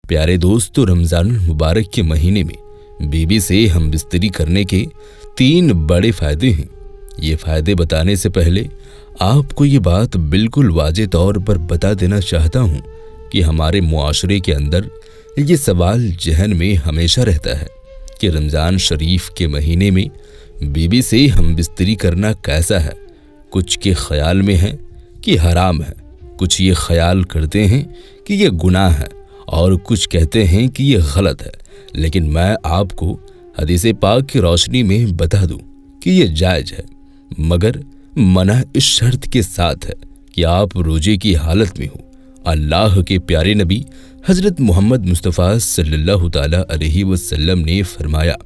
प्यारे दोस्तों, रमज़ान मुबारक के महीने में बीवी से हम बिस्तरी करने के 3 बड़े फ़ायदे हैं। ये फ़ायदे बताने से पहले आपको ये बात बिल्कुल वाज़े तौर पर बता देना चाहता हूँ कि हमारे मुआशरे के अंदर ये सवाल जहन में हमेशा रहता है कि रमज़ान शरीफ के महीने में बीवी से हम बिस्तरी करना कैसा है। कुछ के ख्याल में है कि हराम है, कुछ ये ख्याल करते हैं कि ये गुनाह है और कुछ कहते हैं कि ये गलत है। लेकिन मैं आपको हदीस पाक की रोशनी में बता दूं कि ये जायज़ है, मगर मना इस शर्त के साथ है कि आप रोजे की हालत में हो। अल्लाह के प्यारे नबी हज़रत मोहम्मद मुस्तफ़ा सल्लल्लाहु ताला अलैहि वसल्लम ने फरमाया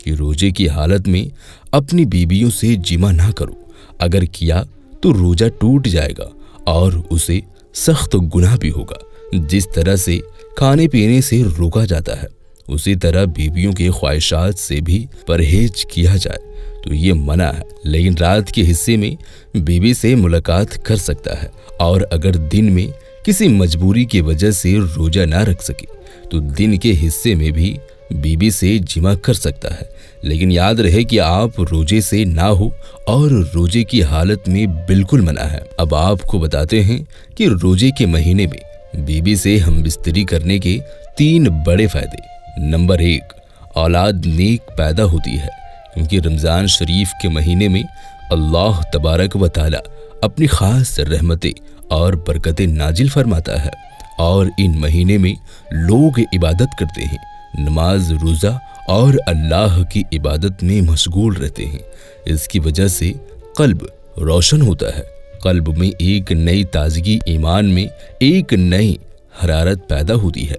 कि रोजे की हालत में अपनी बीवियों से जिमा ना करो। अगर किया तो रोजा टूट जाएगा और उसे सख्त गुनाह भी होगा। जिस तरह से खाने पीने से रोका जाता है, उसी तरह बीवियों के ख्वाहिशात से भी परहेज किया जाए तो ये मना है। लेकिन रात के हिस्से में बीवी से मुलाकात कर सकता है और अगर दिन में किसी मजबूरी की वजह से रोजा ना रख सके तो दिन के हिस्से में भी बीवी से जिमा कर सकता है। लेकिन याद रहे कि आप रोजे से ना हो और रोजे की हालत में बिल्कुल मना है। अब आपको बताते हैं कि रोजे के महीने में बीवी से हम बिस्तरी करने के 3 बड़े फायदे। नंबर 1, औलाद नेक पैदा होती है, क्योंकि रमज़ान शरीफ के महीने में अल्लाह तबारक व ताला अपनी ख़ास रहमतें और बरकतें नाजिल फरमाता है और इन महीने में लोग इबादत करते हैं, नमाज, रोज़ा और अल्लाह की इबादत में मशगूल रहते हैं। इसकी वजह से कल्ब रोशन होता है, कल्ब में एक नई ताजगी, ईमान में एक नई हरारत पैदा होती है।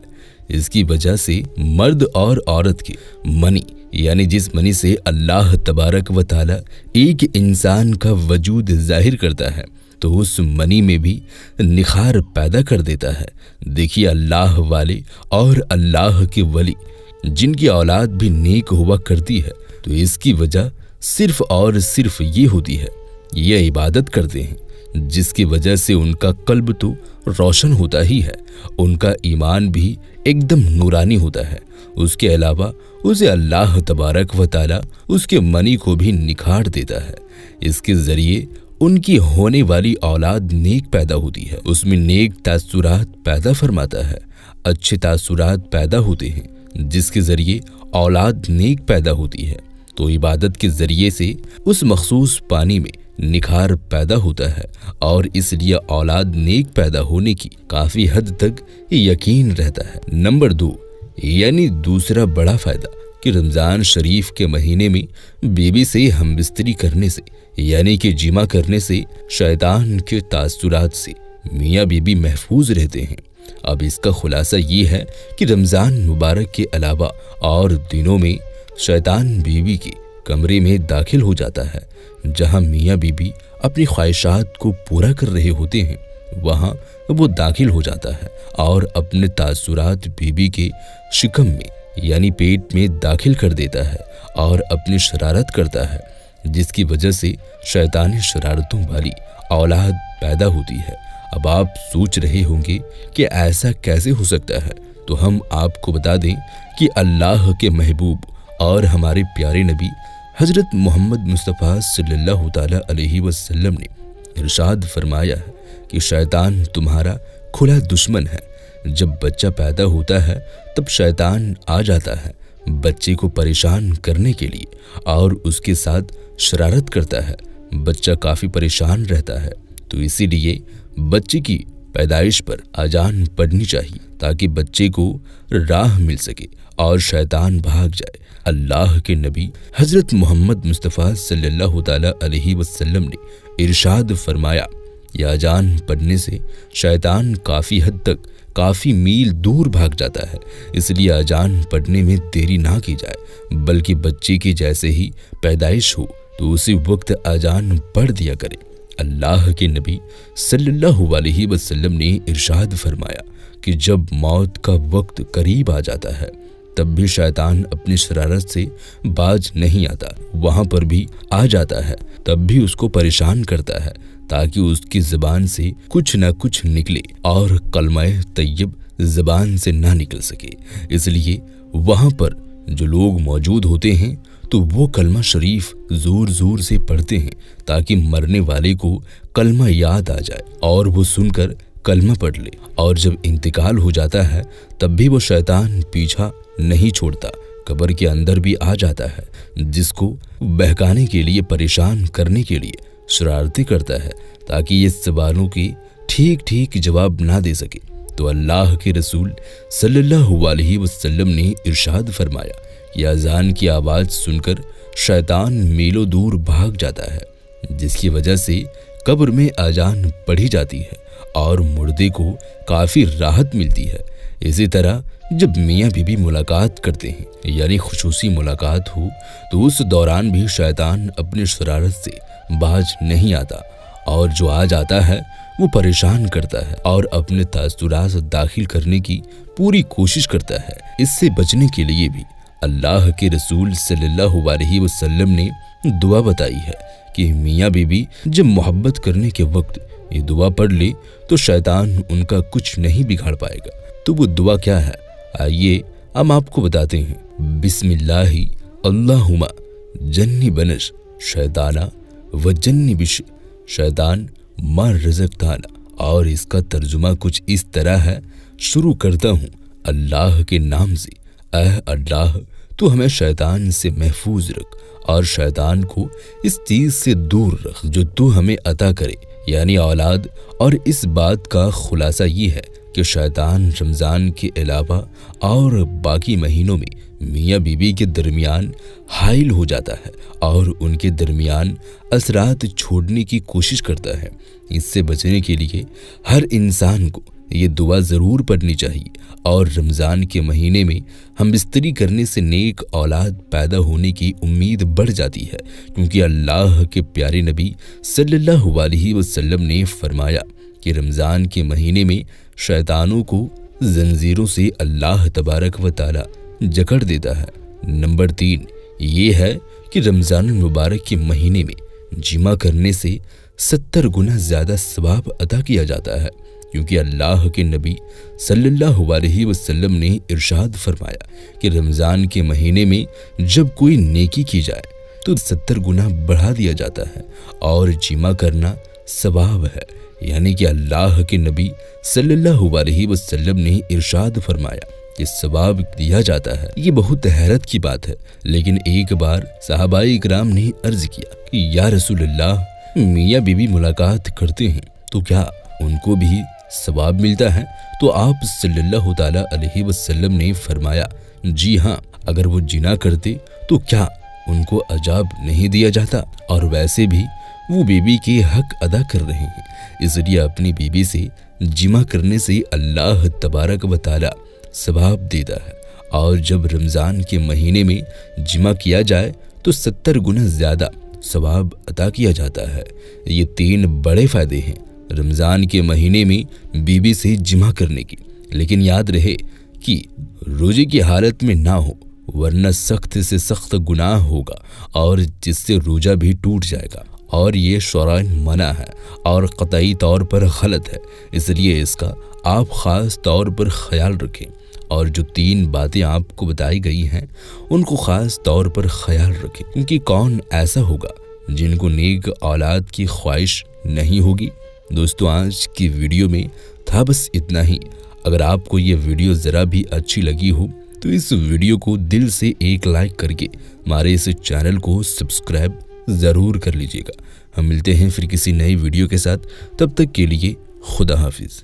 इसकी वजह से मर्द और औरत के मनी, यानी जिस मनी से अल्लाह तबारक व ताला एक इंसान का वजूद जाहिर करता है, तो उस मनी में भी निखार पैदा कर देता है। देखिए, अल्लाह वाले और अल्लाह के वली जिनकी औलाद भी नेक हुआ करती है, तो इसकी वजह सिर्फ और सिर्फ ये होती है, ये इबादत करते हैं, जिसकी वजह से उनका कल्ब तो रोशन होता ही है, उनका ईमान भी एकदम नूरानी होता है। उसके अलावा उसे अल्लाह तबारक व ताला उसके मनी को भी निखार देता है। इसके ज़रिए उनकी होने वाली औलाद नेक पैदा होती है, उसमें नेक तासुरात पैदा फरमाता है, अच्छे तासुरात पैदा होते हैं, जिसके ज़रिए औलाद नेक पैदा होती है। तो इबादत के ज़रिए से उस मखसूस पानी में निखार पैदा होता है और इसलिए औलाद नेक पैदा होने की काफ़ी हद तक यकीन रहता है। नंबर 2, यानी दूसरा बड़ा फ़ायदा कि रमज़ान शरीफ के महीने में बीवी से हम बिस्तरी करने से, यानी कि जिमा करने से शैतान के तासुरात से मियाँ बीबी महफूज रहते हैं। अब इसका खुलासा ये है कि रमज़ान मुबारक के अलावा और दिनों में शैतान बीवी के कमरे में दाखिल हो जाता है। जहाँ मियाँ बीबी अपनी ख्वाहिशात को पूरा कर रहे होते हैं, वहाँ वो दाखिल हो जाता है और अपने तासुरात बीबी के शिकम में, यानी पेट में दाखिल कर देता है और अपनी शरारत करता है, जिसकी वजह से शैतानी शरारतों वाली औलाद पैदा होती है। अब आप सोच रहे होंगे कि ऐसा कैसे हो सकता है, तो हम आपको बता दें कि अल्लाह के महबूब और हमारे प्यारे नबी हज़रत मोहम्मद मुस्तफ़ा सल्लल्लाहु ताला अलैहि वसल्लम ने इरशाद फरमाया है कि शैतान तुम्हारा खुला दुश्मन है। जब बच्चा पैदा होता है तब शैतान आ जाता है बच्चे को परेशान करने के लिए और उसके साथ शरारत करता है। बच्चा काफ़ी परेशान रहता है, तो इसीलिए बच्चे की पैदाइश पर अजान पढ़नी चाहिए ताकि बच्चे को राह मिल सके और शैतान भाग जाए। अल्लाह के नबी हज़रत मोहम्मद मुस्तफ़ा सल्लल्लाहु ताला अलैहि वसल्लम ने इरशाद फरमाया, यह अजान पढ़ने से शैतान काफ़ी हद तक, काफ़ी मील दूर भाग जाता है। इसलिए अजान पढ़ने में देरी ना की जाए, बल्कि बच्चे की जैसे ही पैदाइश हो तो उसी वक्त अजान पढ़ दिया करे। अल्लाह के नबी सल्लल्लाहु अलैहि वसल्लम ने इरशाद फरमाया कि जब मौत का वक्त करीब आ जाता है तब भी शैतान अपनी शरारत से बाज नहीं आता, वहाँ पर भी आ जाता है, तब भी उसको परेशान करता है ताकि उसकी ज़बान से कुछ न कुछ निकले और कलमा तय्यब ज़बान से ना निकल सके। इसलिए वहाँ पर जो लोग मौजूद होते हैं तो वो कलमा शरीफ ज़ोर ज़ोर से पढ़ते हैं ताकि मरने वाले को कलमा याद आ जाए और वो सुनकर कलमा पढ़ ले। और जब इंतकाल हो जाता है तब भी वो शैतान पीछा नहीं छोड़ता, कब्र के अंदर भी आ जाता है, जिसको बहकाने के लिए, परेशान करने के लिए शरारतें करता है ताकि ये सवालों की ठीक ठीक जवाब ना दे सके। तो अल्लाह के रसूल सल्लल्लाहु अलैहि वसल्लम ने इरशाद फरमाया कि अजान की आवाज़ सुनकर शैतान मीलों दूर भाग जाता है, जिसकी वजह से कब्र में अजान पढ़ी जाती है और मुर्दे को काफ़ी राहत मिलती है। इसी तरह जब मियाँ बीबी मुलाकात करते हैं यानी खुशूसी मुलाकात हो तो उस दौरान भी शैतान अपनी शरारत से बाज नहीं आता और जो आ जाता है वो परेशान करता है और अपने तासुरात दाखिल करने की पूरी कोशिश करता है। इससे बचने के लिए भी अल्लाह के रसूल सल्लल्लाहु अलैहि वसल्लम ने दुआ बताई है कि मियाँ बीबी जब मोहब्बत करने के वक्त ये दुआ पढ़ ले तो शैतान उनका कुछ नहीं बिगाड़ पाएगा। तो वो दुआ क्या है, आइए हम आपको बताते हैं। बिस्मिल्लाहि अल्लाहुम्मा जन्नी बनश शैताना व जन्नी बिश शैतान मा रज़क़ताना। और इसका तर्जुमा कुछ इस तरह है, शुरू करता हूँ अल्लाह के नाम से, ऐ अल्लाह तू हमें शैतान से महफूज रख और शैतान को इस चीज़ से दूर रख जो तू हमें अता करे, यानी औलाद। और इस बात का खुलासा ये है कि शैतान रमज़ान के अलावा और बाकी महीनों में मियाँ बीबी के दरमियान हाइल हो जाता है और उनके दरमियान असरात छोड़ने की कोशिश करता है। इससे बचने के लिए हर इंसान को ये दुआ ज़रूर पढ़नी चाहिए और रमज़ान के महीने में हम बिस्तरी करने से नेक औलाद पैदा होने की उम्मीद बढ़ जाती है, क्योंकि अल्लाह के प्यारे नबी सल्लल्लाहु अलैहि वसल्लम ने फरमाया कि रमज़ान के महीने में शैतानों को जंजीरों से अल्लाह तबारक व ताला जकड़ देता है। नंबर 3 ये है कि रमज़ान मुबारक के महीने में जिमा करने से 70 गुना ज़्यादा सवाब अता किया जाता है, क्योंकि अल्लाह के नबी सल्लल्लाहु अलैहि वसल्लम ने इरशाद फरमाया कि रमज़ान के महीने में जब कोई नेकी की जाए तो 70 गुना बढ़ा दिया जाता है और जिमा करना सवाब है। यानी कि अल्लाह के नबी सल्लल्लाहु अलैहि वसल्लम ने इरशाद फरमाया कि सवाब दिया जाता है। ये बहुत हैरत की बात है, लेकिन एक बार सहाबाए इकराम ने अर्ज किया कि या रसूलल्लाह, मियाँ बीबी मुलाकात करते हैं तो क्या उनको भी सवाब मिलता है? तो आप सल्लल्लाहु ताला अलैहि वसल्लम ने फरमाया, जी हाँ, अगर वो जिना करते तो क्या उनको अजाब नहीं दिया जाता? और वैसे भी वो बीबी के हक अदा कर रहे हैं, इसलिए अपनी बीबी से जिमा करने से अल्लाह तबारक व ताला सवाब देता है। और जब रमज़ान के महीने में जिमा किया जाए तो 70 गुना ज़्यादा सवाब अता किया जाता है। ये 3 बड़े फ़ायदे हैं रमज़ान के महीने में बीबी से जिमा करने की। लेकिन याद रहे कि रोजे की हालत में ना हो, वरना सख्त से सख्त गुनाह होगा और जिससे रोजा भी टूट जाएगा। और ये शरअन मना है और क़तई तौर पर गलत है, इसलिए इसका आप ख़ास तौर पर ख्याल रखें। और जो 3 बातें आपको बताई गई हैं उनको ख़ास तौर पर ख्याल रखें, क्योंकि कौन ऐसा होगा जिनको नेक औलाद की ख्वाहिश नहीं होगी। दोस्तों, आज की वीडियो में था बस इतना ही। अगर आपको ये वीडियो ज़रा भी अच्छी लगी हो तो इस वीडियो को दिल से एक लाइक करके हमारे इस चैनल को सब्सक्राइब ज़रूर कर लीजिएगा। हम मिलते हैं फिर किसी नई वीडियो के साथ, तब तक के लिए खुदा हाफिज़।